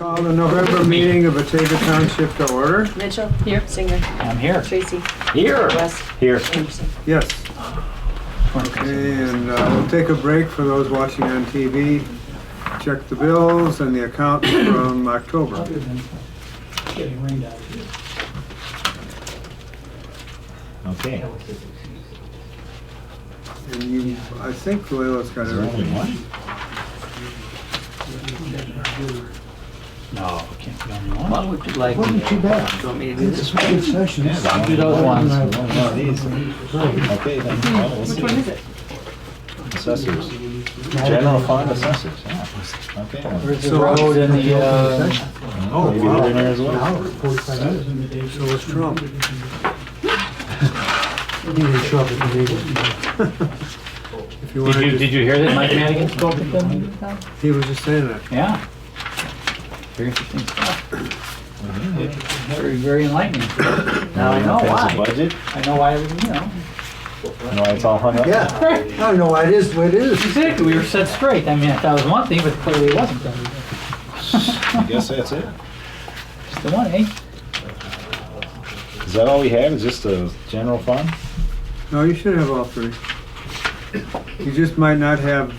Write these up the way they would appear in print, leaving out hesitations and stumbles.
Call the November meeting of Batavia Township to order. Mitchell? Here. Singer? I'm here. Tracy? Here. West? Here. Anderson? Yes. Okay, and we'll take a break for those watching on TV. Check the bills and the accounts from October. Okay. And you, I think Leila's got Is there only everything. one? No, can't be only one. What would you like? Wasn't too bad. Do you want me to do It's this? a good session. Yeah, I'll do those ones. Right. One of these. Okay, then. Well, we'll Which see. one is it? Assessors. General fund assessors, yeah. Okay. Where's So the road and the, Oh, maybe wow. they're in there as an well. hour, 45 minutes. So is Trump. He didn't show up at the meeting. If you want to Did you hear that Mike Madigan spoke at them? he was just saying that. Yeah. Very interesting stuff. Very, very enlightening. Now I know Pass the why. budget, I know why everything, you know. you know why it's all hung up? Yeah, I don't know why it is the way it is. Exactly, we were set straight. I mean, I thought it was one thing, but clearly it wasn't. I guess that's it. Just the one, eh? Is that all we have, is just a general fund? No, you should have all three. You just might not have,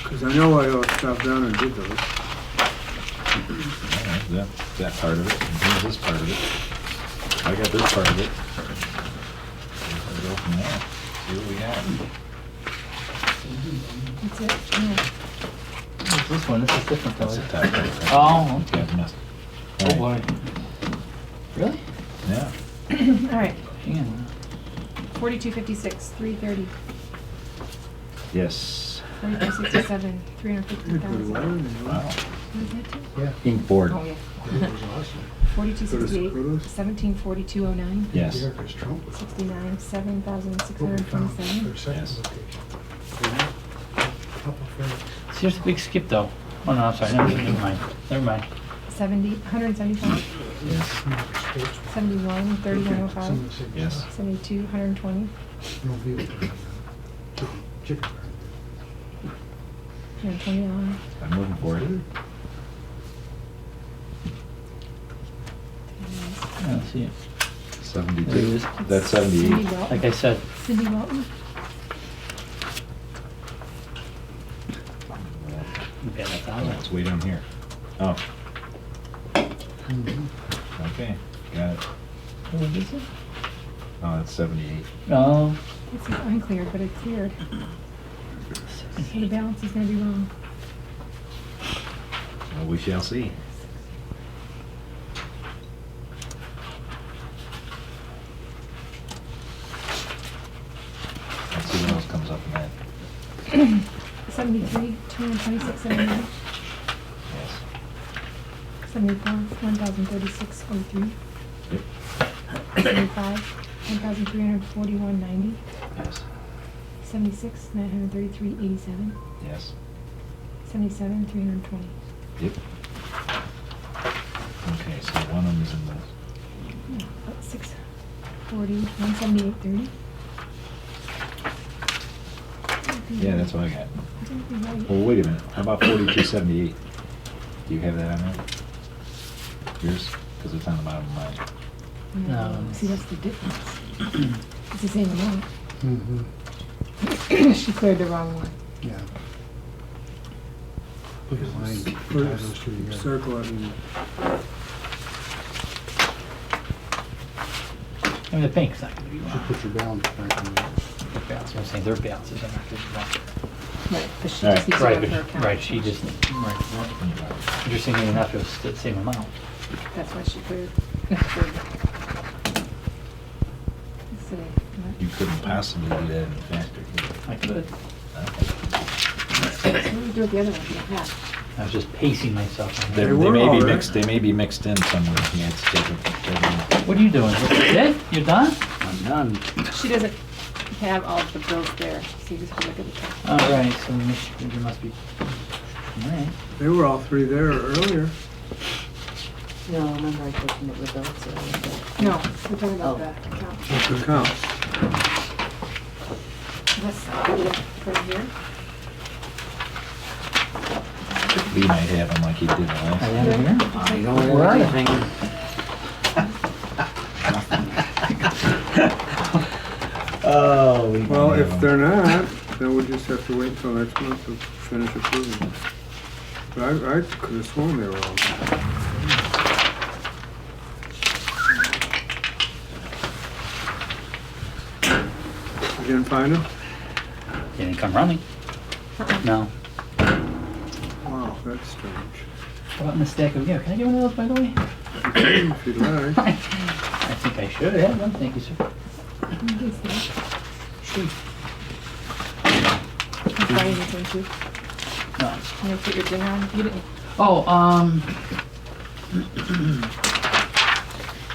because I know I stopped down and did those. That part of it, and here's this part of it. I got this part of it. We'll go from there, see what we got. That's it? Yeah. What's this one? This is different That's color. the top part. Oh, okay. Yeah, missed. Oh boy. Really? Yeah, All right, Yeah. 4256, 330, yes. 4467, Good 350,000. one. Wow. What is that too? Ink board, Oh, yeah. It was awesome. 4268, Kudos. 174209, yes. Here, 'cause Trump was 69, what we found 7627. for a second Yes. location. Couple friends. See, there's a big skip though. Oh no, I'm sorry. Never mind. Never mind. 70, 175, Yes, 71, 3105, Someone said, yes. 72, 120, No vehicle. Chicken. 129, I'm moving forward. I don't see it. There it 72, is. that's Cindy 78. Like Welton. I said, Cindy Welton. okay, that's Oh, on it's way down here. Oh, okay, got it. What is it? Oh, that's 78. No. It's uncleared, but it cleared. So the balance is gonna be wrong. Well, we shall see. Let's see what else comes up in that. 73, 226, 79, Yes. 74, 1036.03, Yep. 75, 1341.90, Yes. 76, 933.87, Yes. 77, 320. Yep. Okay, so one of them is in the, 640, 178.30. yeah, that's what I got. Right. Well, wait a minute, how about 4278? Do you have that on there? Yours? Because it's on the bottom of mine. No. See, that's the difference. It's the same amount. Mm-hmm. She cleared the wrong one. Yeah. Look at mine. Tie those two together. Circle it and I mean, the pink's not going to be Should wrong. put your balance back in there. Their balance, I'm saying their balances are not going to be wrong. Right, but she All just needs to Right, go to her but- account. right, she just, right. You're saying they're not just the same amount. That's why she cleared. So, You couldn't possibly do that any faster. could you? I could. so we'll do it the other one, yeah. I was just pacing myself. on They, that. They they were may all be right. mixed, they may be mixed in somewhere. Yeah, it's taken. What are you doing? That's it? You're done? I'm done. She doesn't have all of the bills there, so you just have to look at the top. All right, so there must be, all right. they were all three there earlier. No, remember I told you it was those, so. No, we're talking about Oh. the account. What's the count? That's right here. Lee might have them like he did the I last. have it here. I don't Where are have you? anything. Oh, Lee. Well, might have if 'em. they're not, then we'll just have to wait until next month to finish approving them. But I could have sworn they were all. You didn't find them? They didn't come running. No. Wow, that's strange. How about in the stack of, yeah, can I get one of those, by the way? If you'd like. I think I should have one, thank you, sir. I'm sorry, anything too. No. I'm gonna put your dinner on if you didn't. Oh,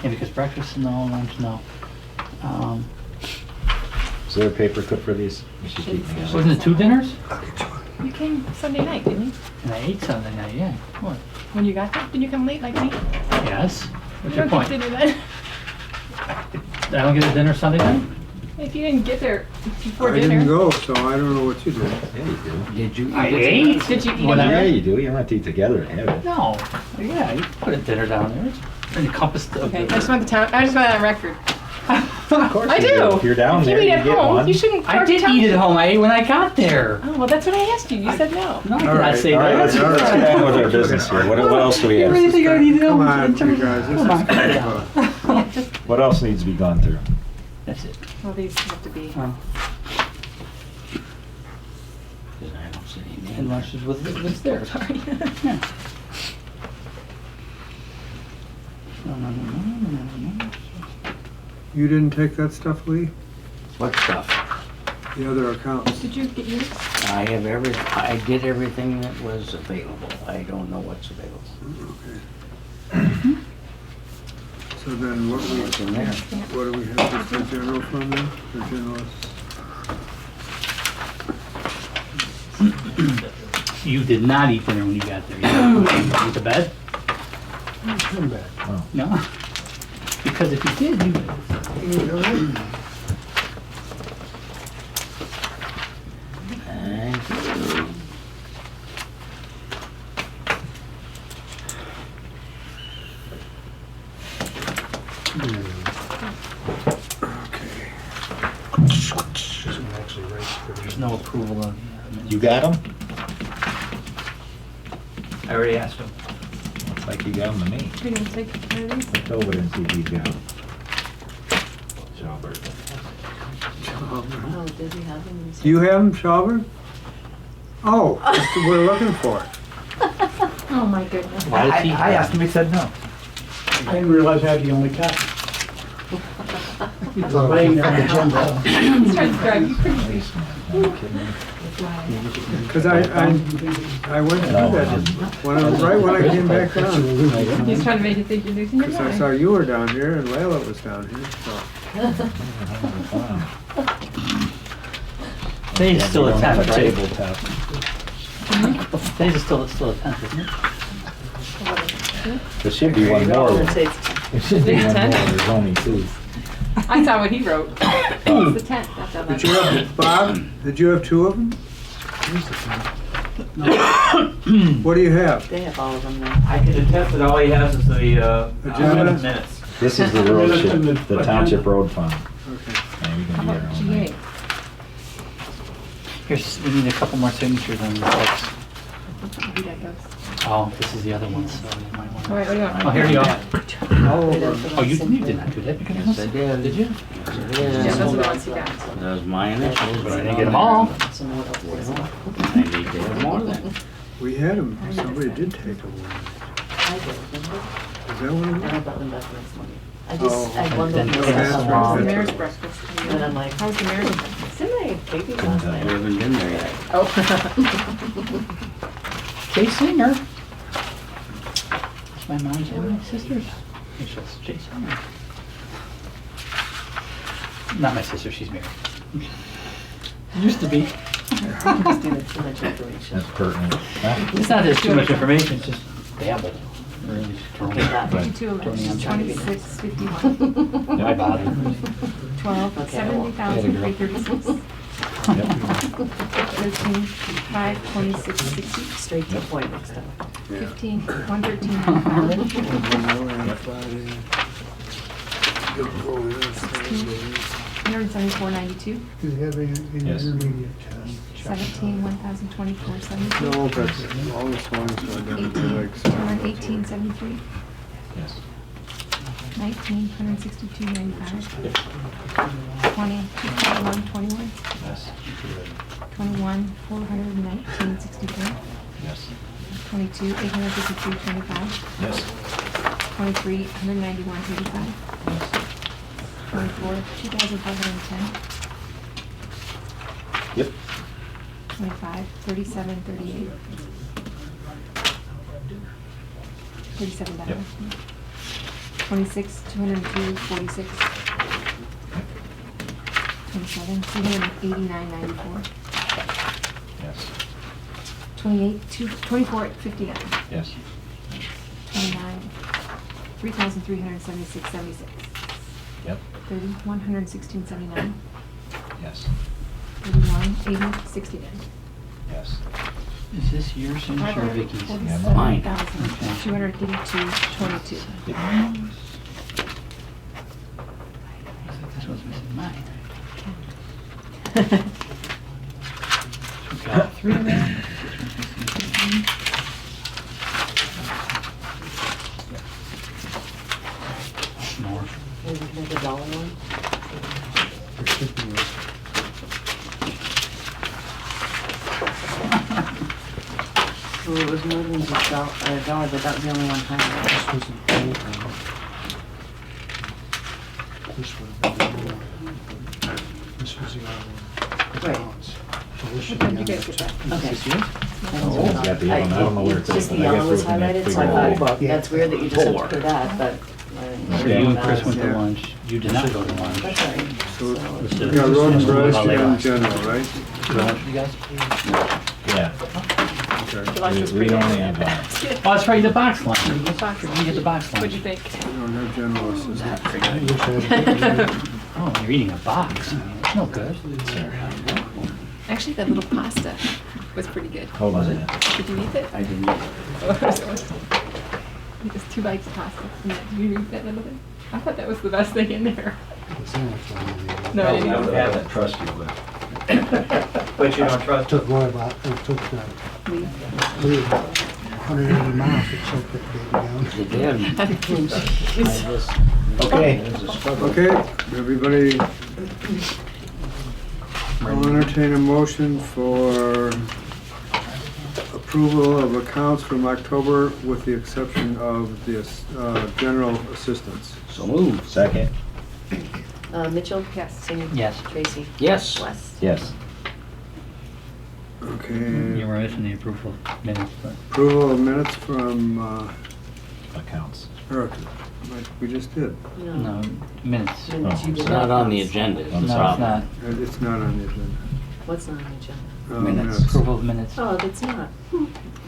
yeah, because breakfast, no, lunch, no. Is there a paper clip for these? We should keep them. Wasn't it 2 dinners? You came Sunday night, didn't you? And I ate Sunday night, yeah. What? When you got there? Did you come late like me? Yes. What's You your don't point? get dinner then. I don't get a dinner Sunday night? If you didn't get there before I dinner. didn't go, so I don't know what you did. Yeah, you do. Did you eat I it? ate. Did you eat When it? Yeah, you do. You don't have to eat together to have it. No. Yeah, you put a dinner down there. It's encompassed of Okay, I the... just want the town. I just want it on record. Of course I you do. If you're down if there, you eat you at get home, one. you shouldn't. I charge did the eat at township. home. I ate when I got there. Oh well, that's what I asked you. You said no. No, I did All not right, say All right, that. let's get on with our business here. What else do we You have? really think I need to Come know? on, you guys, this Come on, is kind of Yeah, just What else needs to be gone through? That's it. well, these have to be. Oh. Because I don't see any And name. lunch is what's there. Sorry. Yeah. No. You didn't take that stuff, Lee? What stuff? The other accounts? Did you get yours? I did everything that was available. I don't know what's available. Okay. So then What's in there? what do we have, just the general fund then? The general, You did not eat dinner when you got there. You went to bed? Come back. No. Because if you did, you would. Thank you. okay. Doesn't actually write for the- There's no approval of. You got them? I already asked him. Looks like you got them to me. You didn't take one of these? Look over there and see if he's got them. Schaubert. Oh, did he have them? Do you have them, Schaubert? Oh, that's what we're looking for. Oh my goodness. Why did he? I asked him, he said no. I didn't realize I had the only copy. He was laying there on the agenda. He's trying to drive you crazy. Nice, man. Are you kidding me? Because I went through that right when I came back down. He's trying to make you think you're losing your Because I mind. saw you were down here and Layla was down here, so. Today's still a We don't have 10th, right? tabletop. Today's still a 10th, isn't it? There should be one more. Let's say There it's should be It's one 10? more. There's only 2. I saw what he wrote. It's the 10th. That's how Did you have, Bob, did you have 2 of them? What do you have? they have all of them now. I can attest that all he has is the, Agenda? minutes. This is the road chip, the township road fund. Okay. And we How can do about our own GA? thing. Here's, we need a couple more signatures on the books. Maybe that goes. Oh, this is the other one, so you might want All right, what do you want? Oh, here you are. Oh, Oh, you did not do that because Yes, I did. Did you? Yes, I Yeah, did. those are the ones he got. Those my initials. But I right didn't on get them there. all. Some more upstairs. I need to have more then. we had them, somebody did take them. I did, remember? Is that one of And I them? brought them back the next morning. I Oh, just, I wondered. then if pass it was them wrong. on. The mayor's breakfast. And I'm like, How's the mayor's breakfast? didn't I take these Couldn't last tell I you. night? haven't been there yet. Oh. Jay Singer. That's my mom's and my sister's. It's Jay Singer. Not my sister, she's married. Used to be. Just needed too much information. That's pertinent. Huh? It's not there's too much information, it's just babble. Really just throw Okay, me- that but- 52 throw me on 26, 51, Why bother? 12, Okay, 70,336. 13, 5, 26, 60, Straight to the point next time. 15, 113, 95, 174, 92, Do you have any Yes. intermediate? 17, 1024, 72, No, that's all the ones are gonna be 18, like. 218, 73, Yes. 19, 162, 95, 20, 241, 21, Yes. 21, 419, 64, Yes. 22, 852, 25, Yes. 23, 191, 85, 24, 2,510, Yep. 25, 37, 38. $37. Yep. 26, 202, 46. 27, 289, 94. Yes. 28, 24, 59. Yes. 29, 3,376, 76. Yep. 30, 116, 79. Yes. 31, 80, 69. Yes. Is this yours and or Vicky's? Mine. 47,232, 22. This one's missing mine. We've got 3 of them. More. Maybe make a dollar one. Well, it was more than just a dollar, but that was the only one higher. This was the old one. This would have been the new one. This was the other one. The Right. balance. So this should What time be did you on guys this. get that? Okay. Is this yours? Oh, got the yellow. I don't know where it's at, Just the but I guess yellow was we're gonna highlighted, so figure I it thought, out. that's weird that you just have to put that, but. So you and Chris went to Yeah. lunch. You did not go to lunch. That's all right. So, So- we got road and bridge and general, right? Did you go lunch with you guys? Yeah. Okay. We only have, Oh, that's right, the box lunch. You get the box lunch. What'd you think? We don't have general assistance. I wish I had a picture. Oh, you're eating a box. That's no good. Actually, that little pasta was pretty good. hold on. Did you eat it? I didn't. Just 2 bites of pasta. And did you eat that little thing? I thought that was the best thing in there. The sandwich one, maybe. No, I didn't eat it. that trust you, but. But you don't trust Took what about, it took Leave. 180 miles to choke that baby down. It did. I just- Okay. It was a struggle. Okay, everybody, I'll entertain a motion for approval of accounts from October with the exception of the general assistance. So moved. Second. Mitchell? Yes. Singer? Yes. Tracy? Yes. Wes? Yes. Okay, You were missing the approval minutes, but. approval of minutes from, Accounts. or, like we just did. No, minutes. Minutes you Oh, did It's not on the pass. agenda. It's No, a it's problem. not. It's not on the agenda. What's not on the agenda? Minutes. Approval of minutes. Oh, it's not.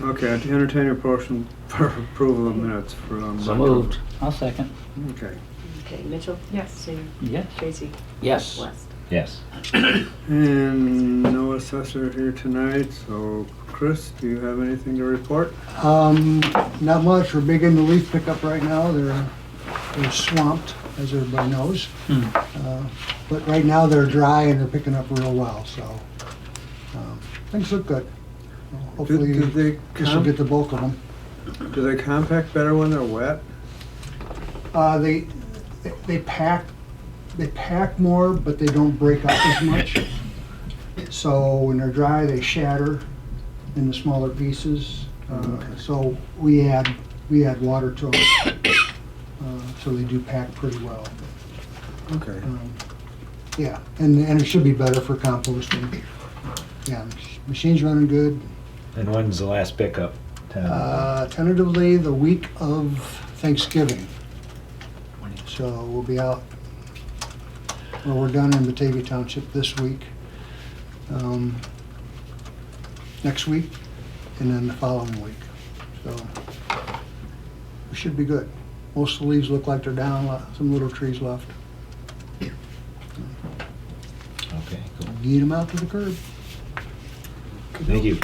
Okay, I entertain a portion for approval of minutes from. So moved. I'll second. Okay. Okay, Mitchell? Yes. Singer? Yes. Tracy? Yes. Wes? Yes. And no assessor here tonight, so Chris, do you have anything to report? Not much, we're big into leaf pickup right now, they're swamped, as everybody knows. But right now they're dry and they're picking up real well, so, things look good. Hopefully, Do they this will get the bulk of them. Do they compact better when they're wet? They pack more, but they don't break up as much. So when they're dry, they shatter into smaller pieces. So we add water to them, so they do pack pretty well. Okay. Yeah, and it should be better for composting. Yeah, machine's running good. And when's the last pickup? Tentatively the week of Thanksgiving. So we'll be out, well, we're done in Batavia Township this week, next week, and then the following week. So we should be good. Most of the leaves look like they're down, some little trees left. Okay, cool. yeet them out to the curb. Thank you.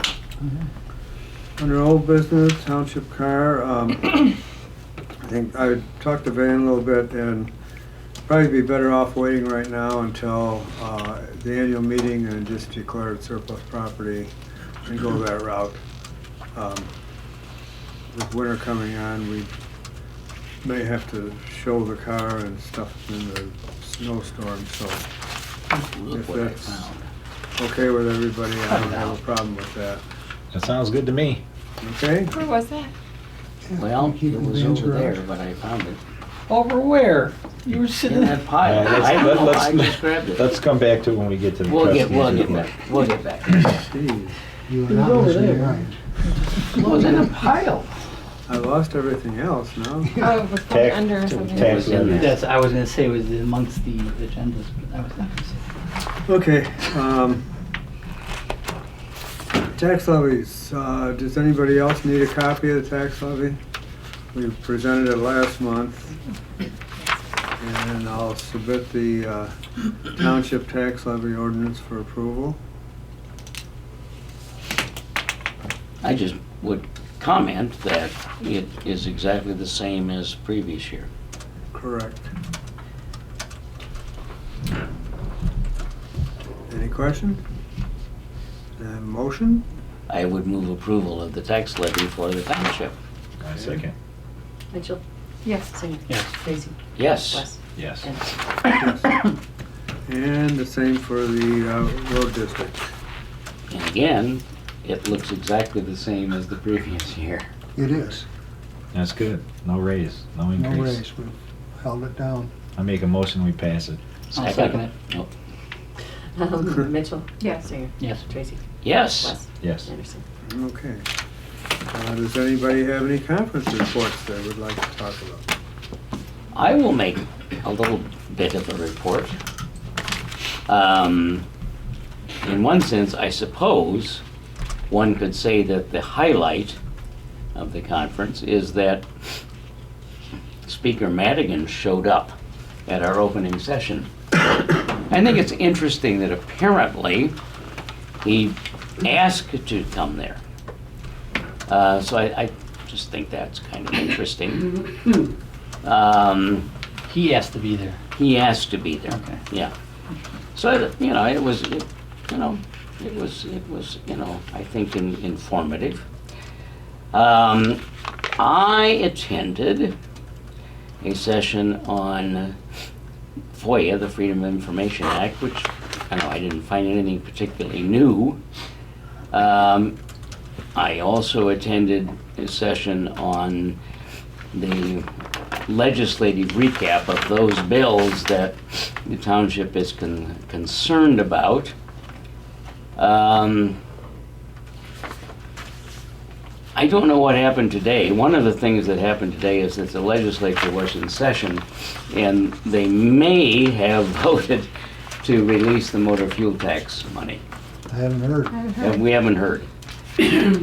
Under old business, township car, I think I talked to Van a little bit, and probably be better off waiting right now until the annual meeting and just declare it surplus property and go that route. With winter coming on, we may have to show the car and stuff in the snowstorm, so Look if what I that's found. okay with everybody, I don't have a problem with that. That sounds good to me. Okay? Where was that? Well, Keep it the was vans over around. there, but I found it Over where? You were sitting in there. that pile. Let's- I don't know, let's- I just grabbed it. Let's come back to it when we get to the We'll get trustees report. back, we'll get back. Jeez, You are It was not over listening there. right. It was in a pile. I lost everything else now. Oh, it was probably Tax- under something. tax was in levy. there. That's, I was gonna say it was amongst the agendas, but I was not gonna say. Okay, tax levies, does anybody else need a copy of the tax levy? We presented it last month, and I'll submit the township tax levy ordinance for approval. I just would comment that it is exactly the same as previous year. Correct. Any questions? Motion? I would move approval of the tax levy for the township. I second. Mitchell, Yes. Singer, Yes. Tracy, Yes, Wes, Yes. Anderson. Yes. And the same for the road district. and again, it looks exactly the same as the previous year. It is. That's good. No raise, no No increase. raise. We've held it down. I make a motion, we pass it. I'll second it. Nope. Mitchell, Yes. Singer, Yes. Tracy, Yes, Wes, Yes. Anderson. Okay. Does anybody have any conference reports they would like to talk about? I will make a little bit of a report. In one sense, I suppose, one could say that the highlight of the conference is that Speaker Madigan showed up at our opening session. I think it's interesting that apparently he asked to come there. So I just think that's kind of interesting. He asked to be there. He asked to be there. Okay. Yeah. So, you know, it was, I think informative. I attended a session on FOIA, the Freedom of Information Act, which I didn't find anything particularly new. I also attended a session on the legislative recap of those bills that the township is concerned about. I don't know what happened today. One of the things that happened today is that the legislature was in session, and they may have voted to release the motor fuel tax money. I haven't heard. I haven't And heard. we haven't heard,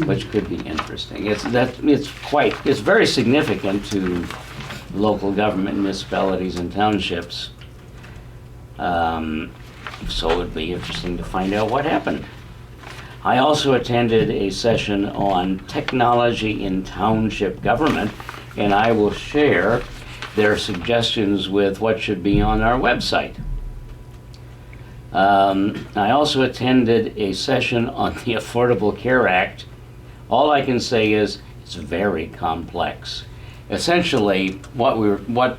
which could be interesting. It's very significant to local government, municipalities, and townships. So it'd be interesting to find out what happened. I also attended a session on technology in township government, and I will share their suggestions with what should be on our website. I also attended a session on the Affordable Care Act. All I can say is it's very complex. Essentially, what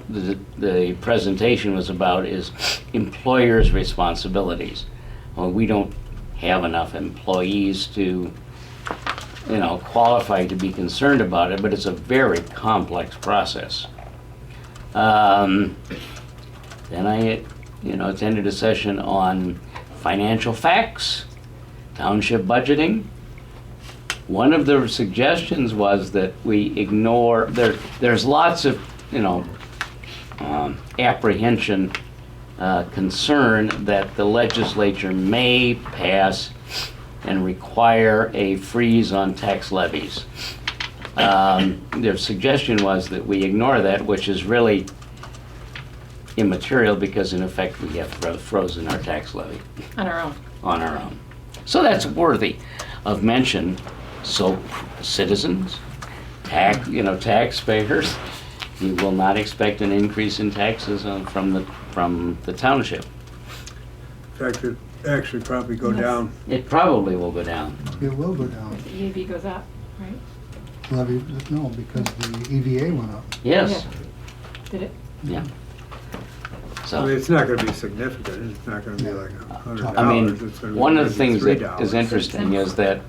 the presentation was about is employers' responsibilities. Well, we don't have enough employees to, qualify to be concerned about it, but it's a very complex process. Then I, attended a session on financial facts, township budgeting. One of the suggestions was that we ignore, there's lots of, apprehension, concern that the legislature may pass and require a freeze on tax levies. Their suggestion was that we ignore that, which is really immaterial because in effect we have frozen our tax levy On our own. on our own. So that's worthy of mention. So citizens, taxpayers, you will not expect an increase in taxes from the township. In fact, it actually probably go down. It probably will go down. It will go down. The EAV goes up, right? Levy, no, because the EVA went up. Yes, Did it? yeah. I mean, So, it's not gonna be significant, it's not gonna be like $100. I mean, It's gonna be one of the maybe things that $3. is interesting is that,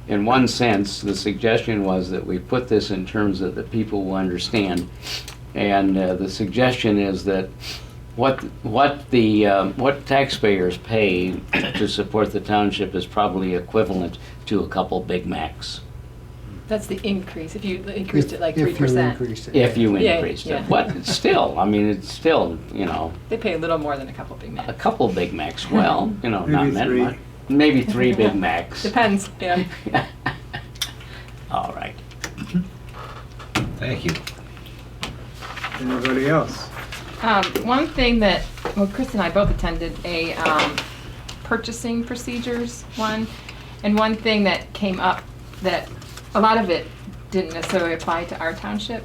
in one sense, the suggestion was that we put this in terms that the people will understand. And the suggestion is that what taxpayers pay to support the township is probably equivalent to a couple Big Macs, That's the increase, if you increased it like If you 3%. increased it. if you Yeah, increased yeah. it. But still, I mean, it's still, They pay a little more than a couple Big a Macs. couple Big Macs, well, not Maybe that three. much. Maybe 3 Big Macs. Depends, yeah. All right. Thank you. Anybody else? One thing that, well, Chris and I both attended a purchasing procedures one, and one thing that came up that a lot of it didn't necessarily apply to our township,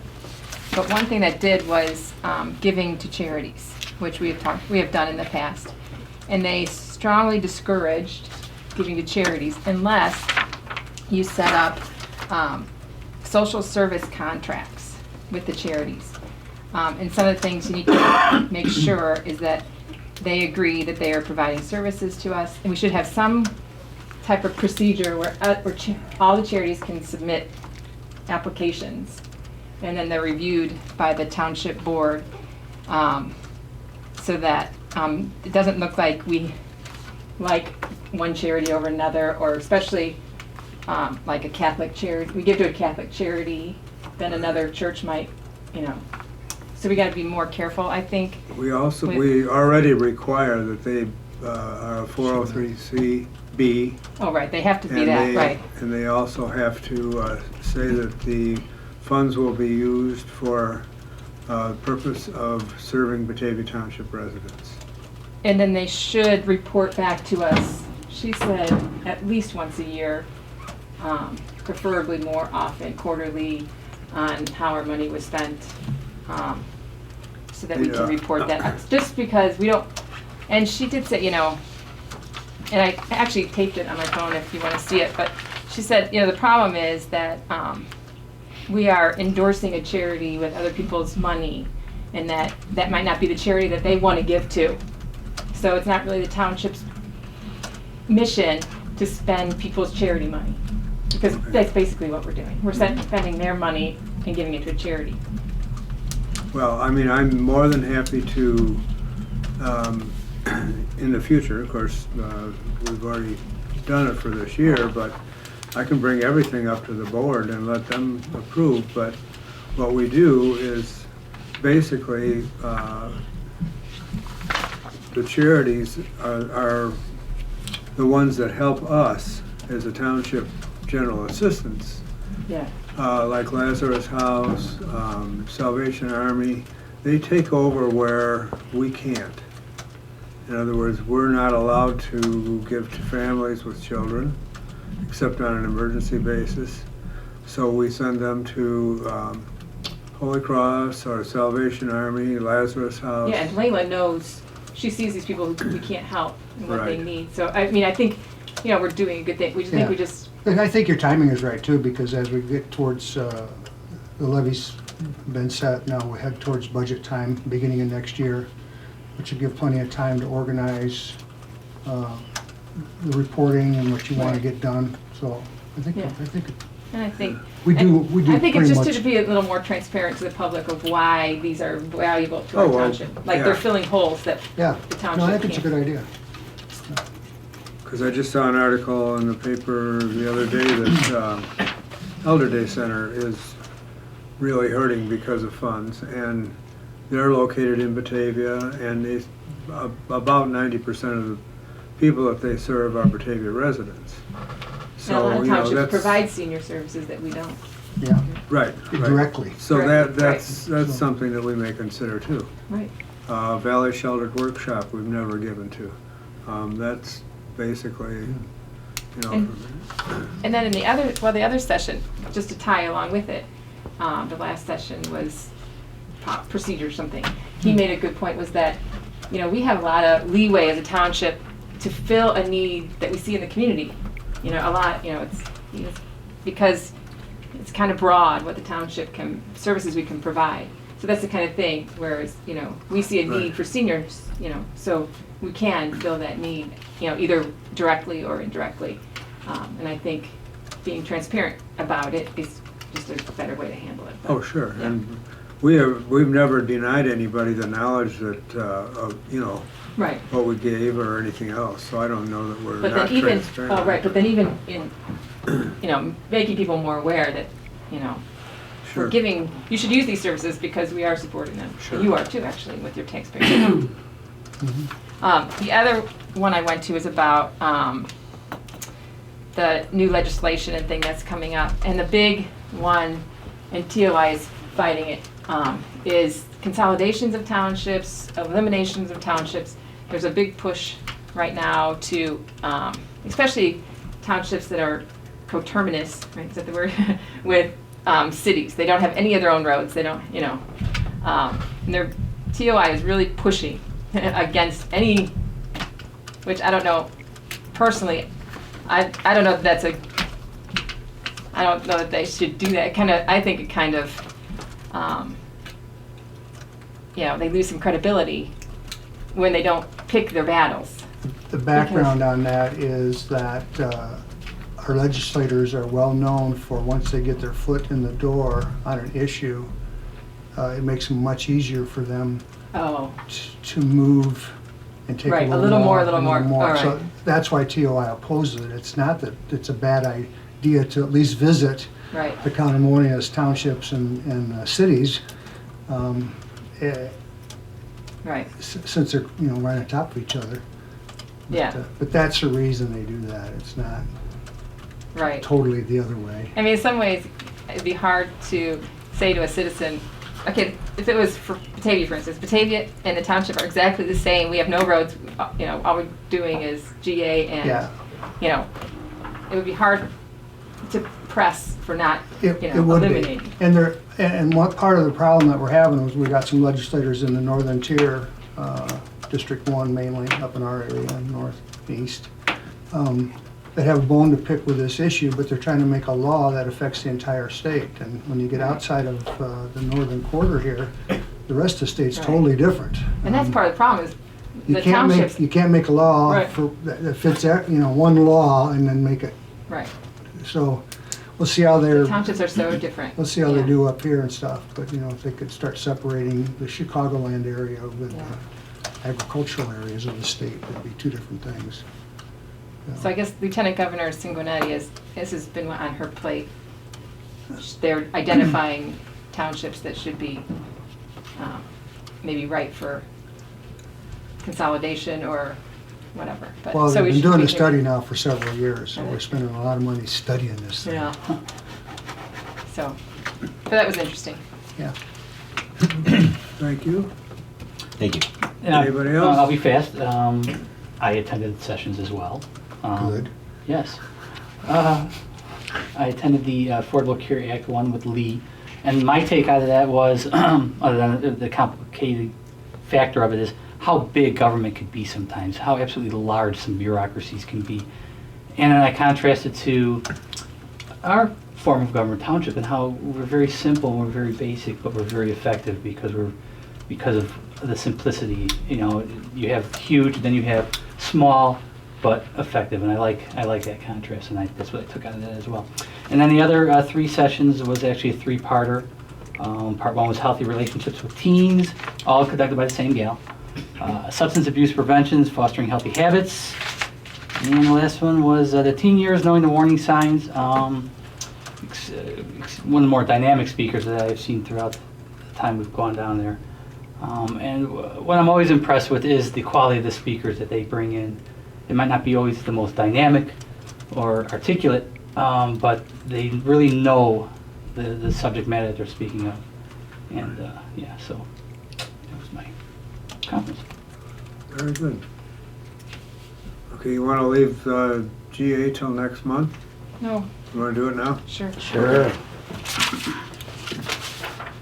but one thing that did was giving to charities, which we have done in the past, and they strongly discouraged giving to charities unless you set up social service contracts with the charities. And some of the things you need to make sure is that they agree that they are providing services to us, and we should have some type of procedure where all the charities can submit applications, and then they're reviewed by the township board, so that it doesn't look like we like one charity over another, or especially like a Catholic charity. We give to a Catholic charity, then another church might, So we got to be more careful, I think. We already require that they are a 403(c)(b). Oh, right, they have to be and that, they- right. And they also have to say that the funds will be used for purpose of serving Batavia Township residents. And then they should report back to us, she said, at least once a year, preferably more often, quarterly, on how our money was spent, so that we Yeah. can report that. Just because we don't, and she did say, and I actually taped it on my phone if you want to see it, but she said, the problem is that we are endorsing a charity with other people's money, and that might not be the charity that they want to give to. So it's not really the township's mission to spend people's charity money, because that's basically what we're doing. We're spending their money and giving it to a charity. Well, I mean, I'm more than happy to, in the future, of course, we've already done it for this year, but I can bring everything up to the board and let them approve. But what we do is basically, the charities are the ones that help us as a township general assistance. Yeah. Like Lazarus House, Salvation Army, they take over where we can't. In other words, we're not allowed to give to families with children, except on an emergency basis. So we send them to Holy Cross or Salvation Army, Lazarus House. Yeah, and Layla knows, she sees these people who we can't help and what they Right. need. So, I mean, I think, we're doing a good thing. We just think Yeah. we just, And I think your timing is right too, because as we get towards, the levy's been set, now we head towards budget time, beginning of next year, which should give plenty of time to organize the reporting and what you want to get done. So I think, Yeah. and I think. we do I think it's pretty just much. to be a little more transparent to the public of why these are valuable to Oh, our well, township. Like they're yeah. filling holes that Yeah, the no, I township think it's a can't. good idea. Because I just saw an article in the paper the other day that Elder Day Center is really hurting because of funds, and they're located in Batavia, and they, about 90% of the people that they serve are Batavia residents. And a lot So, of you know, townships that's, provide senior services that we don't. Yeah, right, right. directly. So Right, that's right. something that we may consider too. Right. Valley Sheltered Workshop we've never given to. That's basically, you know, And then in the other session, just to tie along with it, the last session was procedure or something. He made a good point, was that, you know, we have a lot of leeway as a township to fill a need that we see in the community. You know, a lot, you know, it's because it's kind of broad what the township services we can provide. So that's the kind of thing, whereas, you know, we see a need Right. for seniors, you know, so we can fill that need, you know, either directly or indirectly. And I think being transparent about it is just a better way to handle it. oh, sure. Yeah. And we've never denied anybody the knowledge that, of, you know, Right. what we gave or anything else. So I don't know that we're But not then even, transparent. oh, right, but then even in, you know, making people more aware that, you know, Sure. we're giving, you should use these services because we are supporting them. Sure. You are too, actually, with your taxpayers. The other one I went to is about the new legislation and thing that's coming up. And the big one, and TOI is fighting it, is consolidations of townships, eliminations of townships. There's a big push right now to, especially townships that are coterminous, right, is that the word? With cities. They don't have any of their own roads. They don't, you know. And their TOI is really pushing against any, which I don't know, personally, I don't know if that's I don't know that they should do that. I think it kind of, you know, they lose some credibility when they don't pick their battles. The background on that is that our legislators are well-known for, once they get their foot in the door on an issue, it makes it much easier for them Oh, to move and take Right, a little more. a little more. All So right. that's why TOI opposes it. It's not that it's a bad idea to at least visit right. the county townships and cities, Right. since they're, you know, right on top of each other. Yeah. But that's the reason they do that. It's not Right. totally the other way. I mean, in some ways, it'd be hard to say to a citizen, okay, if it was for Batavia, for instance, Batavia and the township are exactly the same. We have no roads. You know, all we're doing is GA and, Yeah. you know, it would be hard to press for not, It you know, would be. eliminating. And what part of the problem that we're having is we got some legislators in the northern tier, District 1 mainly, up in our area, northeast, that have a bone to pick with this issue, but they're trying to make a law that affects the entire state. And when you get outside of the northern quarter here, the rest of the state's Right. totally different. And that's part of the problem is You the can't townships. make, you can't make a law Right. that fits, you know, one law and then make it, Right. so we'll see how they're. The townships are so different. Let's see how they Yeah. do up here and stuff, but, you know, if they could start separating the Chicagoland area with Yeah. the agricultural areas of the state, that'd be two different things. So I guess Lieutenant Governor Cinquenetti this has been on her plate. They're identifying townships that should be maybe right for consolidation or whatever. But- Well, so they've we been should doing be the study now for several years, so we're Right. spending a lot of money studying this thing. Yeah. So, but that was interesting. Yeah. Thank you. Thank you. Anybody else? I'll be fast. I attended sessions as well. Good. Yes. I attended the Affordable Care Act one with Lee, and my take out of that was, other than the complicated factor of it, is how big government could be sometimes, how absolutely large some bureaucracies can be. And then I contrasted to our form of government, township, and how we're very simple, we're very basic, but we're very effective because of the simplicity. You know, you have huge, then you have small, but effective, and I like that contrast, and that's what I took out of that as well. And then the other 3 sessions was actually a 3-parter. Part 1 was healthy relationships with teens, all conducted by the same gal. Substance abuse prevention, fostering healthy habits. And the last one was the teen years, knowing the warning signs. One of the more dynamic speakers that I've seen throughout the time we've gone down there. And what I'm always impressed with is the quality of the speakers that they bring in. It might not be always the most dynamic or articulate, but they really know the subject matter that they're speaking of. And yeah, so that was my conference. Very good. Okay, you wanna leave, GA till next month? No, You wanna do it now? sure. Sure.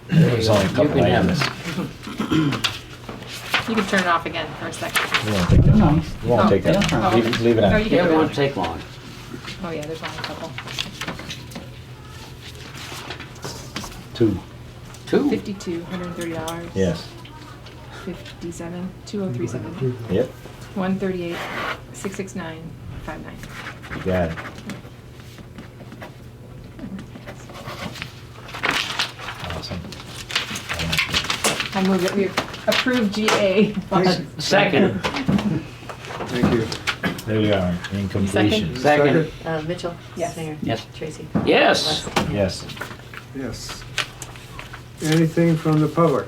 There's only a You couple can have items. You can turn it off again for a second. We won't take that No. long. We won't take that Yeah. long. Oh. Leave it Oh, on. you can Yeah, do it it. won't take long. Oh, yeah, there's only a couple. 2. 2. 52, $130. Yes. 57, 2037. Yep. 138, 669, 59. You got it. Awesome. I move that we approve GA. Second. Thank you. There you are. In completion. Second. Mitchell? Yes. Singer? Yes. Tracy? Yes. West? Yes. Yes. Anything from the public?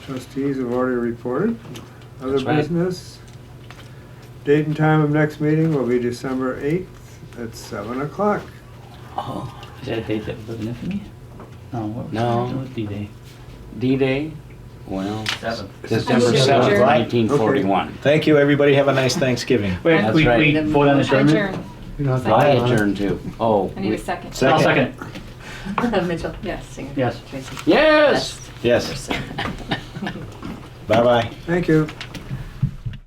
Trustees have already reported. Other That's right. business? Date and time of next meeting will be December 8th at 7 o'clock. Oh, is that a date that was in for me? No. What was No. What was D-Day? D-Day? Well, 7th. December Motion 7th, adjourned. 1941. Thank you, everybody. Have a nice Thanksgiving. Wait, That's we right. vote on adjournment? Adjourn. You don't have to I vote on it. adjourn too. Oh. I need a second. I'll second. Mitchell? Yes. Singer? Yes. Tracy? Yes. Yes. Bye-bye. Thank you.